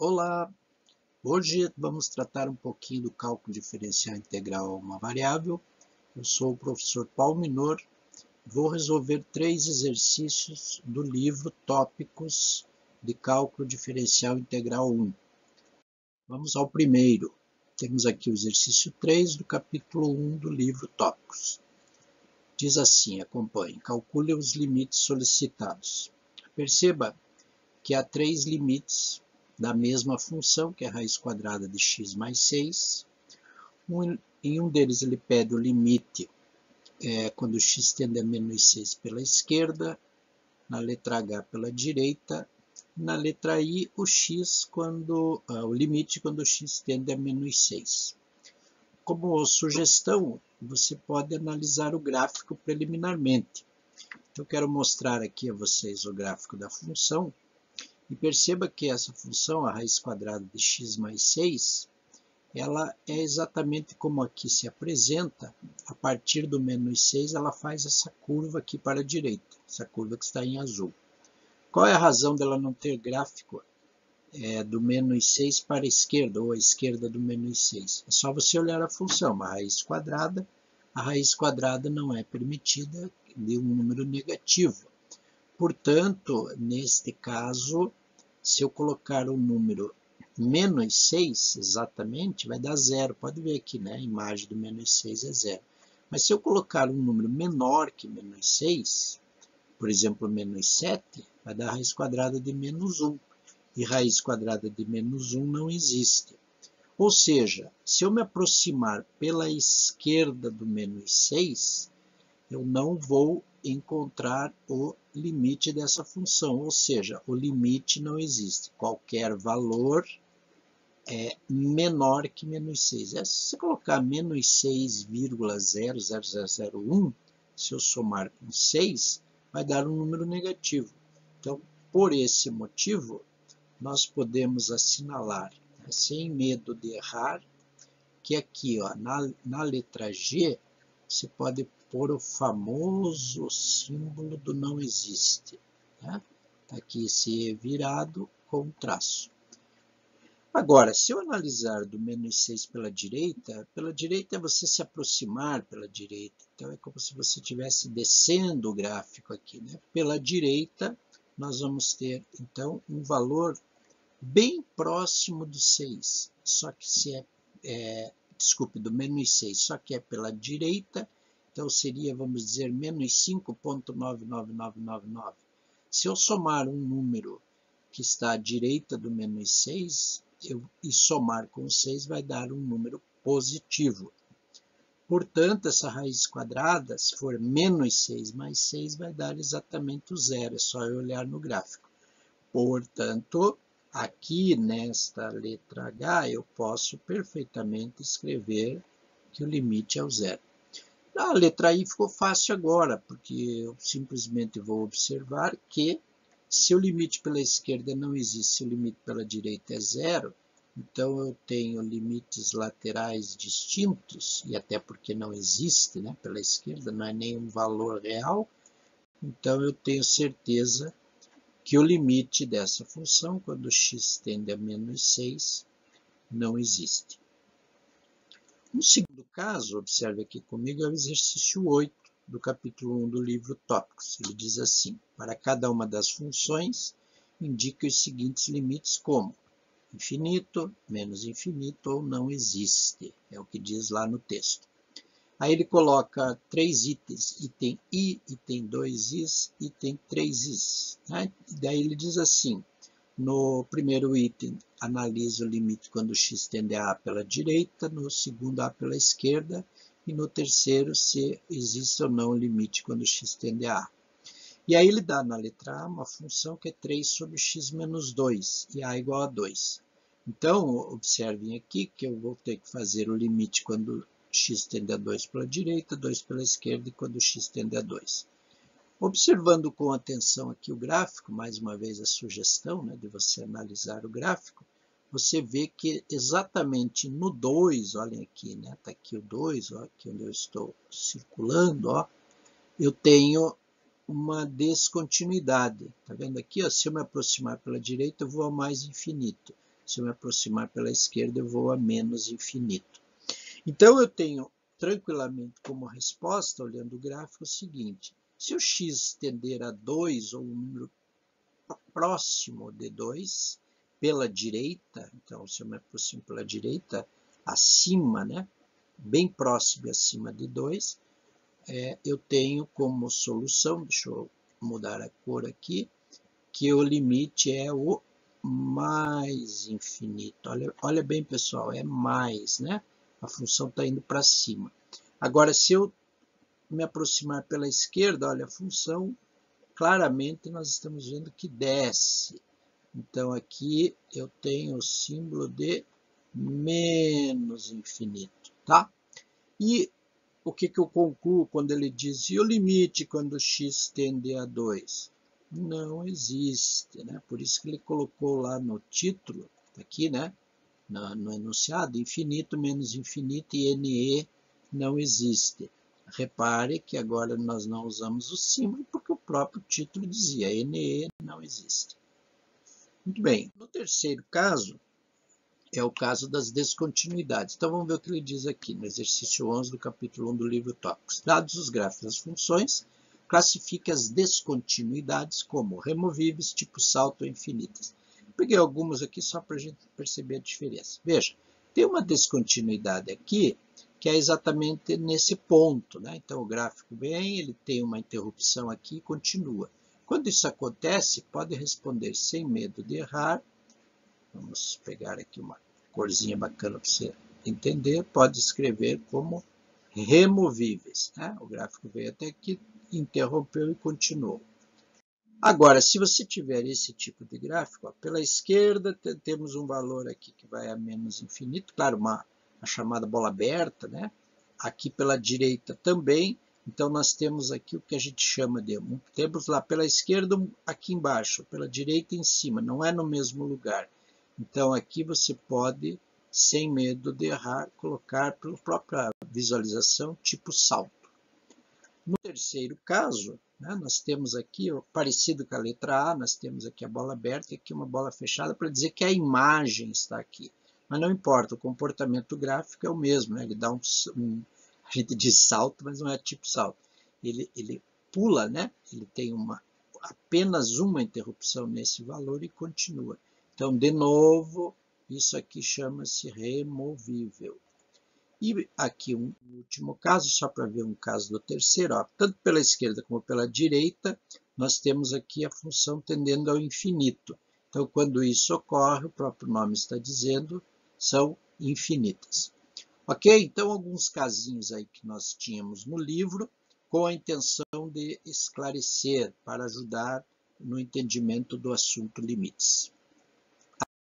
Olá, hoje vamos tratar um pouquinho do cálculo diferencial integral a uma variável. Eu sou o professor Paulo Minor, vou resolver 3 exercícios do livro Tópicos de Cálculo Diferencial Integral 1. Vamos ao primeiro. Temos aqui o exercício 3 do capítulo 1 do livro Tópicos. Diz assim, acompanhe, calcule os limites solicitados. Perceba que há 3 limites da mesma função, que é a raiz quadrada de x mais 6. Em um deles ele pede o limite quando x tende a menos 6 pela esquerda, na letra H pela direita, na letra I o limite quando x tende a menos 6. Como sugestão, você pode analisar o gráfico preliminarmente. Então, eu quero mostrar aqui a vocês o gráfico da função. E perceba que essa função, a raiz quadrada de x mais 6, ela é exatamente como aqui se apresenta. A partir do menos 6, ela faz essa curva aqui para a direita, essa curva que está em azul. Qual é a razão dela não ter gráfico do menos 6 para a esquerda, ou a esquerda do menos 6? É só você olhar a função, a raiz quadrada não é permitida de um número negativo. Portanto, neste caso, se eu colocar o número menos 6, exatamente, vai dar zero. Pode ver aqui, né? A imagem do menos 6 é zero. Mas se eu colocar um número menor que menos 6, por exemplo, menos 7, vai dar raiz quadrada de menos 1. E raiz quadrada de menos 1 não existe. Ou seja, se eu me aproximar pela esquerda do menos 6, eu não vou encontrar o limite dessa função, ou seja, o limite não existe. Qualquer valor é menor que menos 6. Se você colocar menos 6,00001, se eu somar com 6, vai dar um número negativo. Então, por esse motivo, nós podemos assinalar, sem medo de errar, que aqui ó, na letra G, você pode pôr o famoso símbolo do não existe. Tá? Aqui esse virado com traço. Agora, se eu analisar do menos 6 pela direita é você se aproximar pela direita. Então, é como se você estivesse descendo o gráfico aqui. Né? Pela direita, nós vamos ter, então, um valor bem próximo do 6. Só que se do menos 6, só que é pela direita, então seria, vamos dizer, menos 5,99999. Se eu somar um número que está à direita do menos 6, e somar com 6, vai dar um número positivo. Portanto, essa raiz quadrada, se for menos 6 mais 6, vai dar exatamente o zero, é só eu olhar no gráfico. Portanto, aqui nesta letra H, eu posso perfeitamente escrever que o limite é o zero. A letra I ficou fácil agora, porque eu simplesmente vou observar que se o limite pela esquerda não existe, se o limite pela direita é zero, então eu tenho limites laterais distintos, e até porque não existe, né, pela esquerda, não é nenhum valor real, então eu tenho certeza que o limite dessa função, quando x tende a menos 6, não existe. No segundo caso, observe aqui comigo, é o exercício 8 do capítulo 1 do livro Tópicos. Ele diz assim, para cada uma das funções, indique os seguintes limites como infinito, menos infinito ou não existe. É o que diz lá no texto. Aí ele coloca 3 itens, item I, item 2is, item 3is. Né? E daí ele diz assim, no primeiro item, analise o limite quando x tende a A pela direita, no segundo A pela esquerda, e no terceiro, se existe ou não o limite quando x tende a A. E aí ele dá na letra A uma função que é 3 sobre x menos 2, e A igual a 2. Então, observem aqui que eu vou ter que fazer o limite quando x tende a 2 pela direita, 2 pela esquerda e quando x tende a 2. Observando com atenção aqui o gráfico, mais uma vez a sugestão, né, de você analisar o gráfico, você vê que exatamente no 2, olhem aqui, né, está aqui o 2, ó, aqui onde eu estou circulando, ó, eu tenho uma descontinuidade. Está vendo aqui? Ó, se eu me aproximar pela direita, eu vou ao mais infinito. Se eu me aproximar pela esquerda, eu vou a menos infinito. Então, eu tenho tranquilamente como resposta, olhando o gráfico, o seguinte: se o x tender a 2, ou um número próximo de 2, pela direita, então, se eu me aproximo pela direita, acima, né, bem próximo e acima de 2, eu tenho como solução, deixa eu mudar a cor aqui, que o limite é o mais infinito. Olha bem, pessoal, é mais, né? A função está indo para cima. Agora, se eu me aproximar pela esquerda, olha, a função, claramente nós estamos vendo que desce. Então, aqui eu tenho o símbolo de menos infinito, tá? E o que eu concluo quando ele diz, e o limite quando x tende a 2? Não existe, né? Por isso que ele colocou lá no título, aqui, né? No enunciado, infinito menos infinito e NE não existe. Repare que agora nós não usamos o símbolo porque o próprio título dizia NE não existe. Muito bem, no terceiro caso, é o caso das descontinuidades. Então vamos ver o que ele diz aqui no exercício 11 do capítulo 1 do livro Tópicos. Dados os gráficos das funções, classifique as descontinuidades como removíveis, tipo salto ou infinitas. Peguei algumas aqui só para a gente perceber a diferença. Veja, tem uma descontinuidade aqui que é exatamente nesse ponto, né? Então o gráfico vem, ele tem uma interrupção aqui e continua. Quando isso acontece, pode responder sem medo de errar. Vamos pegar aqui uma corzinha bacana para você entender. Pode escrever como removíveis, né? O gráfico veio até aqui, interrompeu e continuou. Agora, se você tiver esse tipo de gráfico, ó, pela esquerda temos um valor aqui que vai a menos infinito, claro, a chamada bola aberta, né? Aqui pela direita também. Então, nós temos aqui o que a gente chama de... Temos lá pela esquerda aqui embaixo, pela direita em cima, não é no mesmo lugar. Então, aqui você pode, sem medo de errar, colocar pela própria visualização tipo salto. No terceiro caso, né, nós temos aqui, parecido com a letra A, nós temos aqui a bola aberta e aqui uma bola fechada para dizer que a imagem está aqui. Mas não importa, o comportamento gráfico é o mesmo, né? Ele dá a gente diz salto, mas não é tipo salto. Ele pula, né? Ele tem apenas uma interrupção nesse valor e continua. Então, de novo, isso aqui chama-se removível. E aqui um último caso, só para ver um caso do terceiro, ó, tanto pela esquerda como pela direita, nós temos aqui a função tendendo ao infinito. Então, quando isso ocorre, o próprio nome está dizendo, são infinitas. Ok? Então, alguns casinhos aí que nós tínhamos no livro, com a intenção de esclarecer, para ajudar no entendimento do assunto limites.